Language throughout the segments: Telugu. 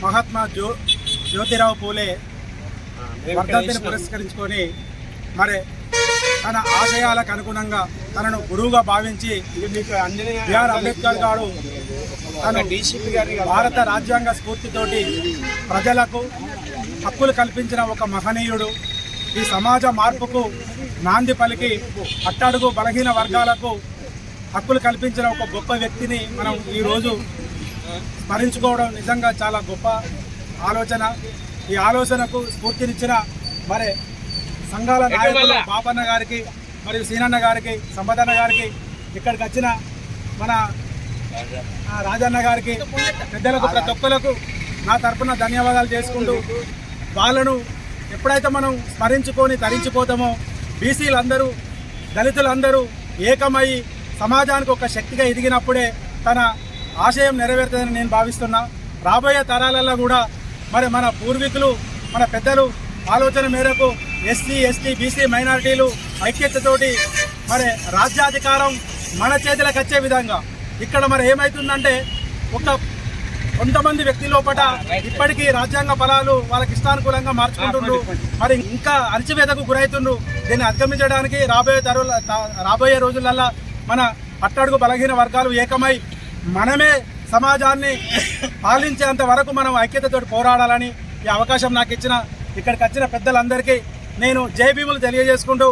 మహాత్మా జ్యోతిరావు పూలే వర్ధంతిని పురస్కరించుకొని మరి తన ఆశయాలకు అనుగుణంగా తనను గురువుగా భావించి బిఆర్ అంబేద్కర్ గారు తను భారత రాజ్యాంగ స్ఫూర్తితోటి ప్రజలకు హక్కులు కల్పించిన ఒక మహనీయుడు. ఈ సమాజ మార్పుకు నాంది పలికి అట్టడుగు బలహీన వర్గాలకు హక్కులు కల్పించిన ఒక గొప్ప వ్యక్తిని మనం ఈరోజు స్మరించుకోవడం నిజంగా చాలా గొప్ప ఆలోచన. ఈ ఆలోచనకు స్ఫూర్తినిచ్చిన మరి సంఘాల నాయకులు బాపన్న గారికి మరియు సీనన్న గారికి సంపదన్న గారికి ఇక్కడికి వచ్చిన మన రాజన్న గారికి పెద్దలకు ప్రతి ఒక్కరికి నా తరఫున ధన్యవాదాలు చేసుకుంటూ వాళ్ళను ఎప్పుడైతే మనం స్మరించుకొని తరించిపోతామో బీసీలందరూ దళితులందరూ ఏకమై సమాజానికి ఒక శక్తిగా ఎదిగినప్పుడే తన ఆశయం నెరవేరుతుందని నేను భావిస్తున్నా. రాబోయే తరాలలో కూడా మరి మన పూర్వీకులు మన పెద్దలు ఆలోచన మేరకు ఎస్సీ ఎస్టీ బీసీ మైనారిటీలు ఐక్యతతోటి మరి రాజ్యాధికారం మన చేతులకు వచ్చే విధంగా ఇక్కడ మరి ఏమవుతుందంటే కొంతమంది వ్యక్తి లోపల ఇప్పటికీ రాజ్యాంగ ఫలాలు వాళ్ళకి ఇష్టానుకూలంగా మార్చుకుంటుండ్రు, మరి ఇంకా అణచివేతకు గురవుతుండ్రు. దీన్ని అధిగమించడానికి రాబోయే రోజులల్లో మన అట్టడుగు బలహీన వర్గాలు ఏకమై మనమే సమాజాన్ని పాలించేంత వరకు మనం ఐక్యతతో పోరాడాలని ఈ అవకాశం నాకు ఇచ్చిన ఇక్కడికి వచ్చిన పెద్దలందరికీ నేను జై భీములు తెలియజేసుకుంటూ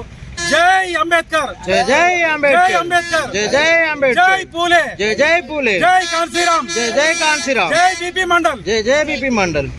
జై అంబేద్కర్, జై జై అంబేద్కర్, జై అంబేద్కర్, జై జై అంబేద్కర్, జై పూలే, జై జై పూలే, జై కాన్సీరామ్, జై జై కాన్సీరామ్, జై బీపీ మండల్, జై జై బీపీ మండల్.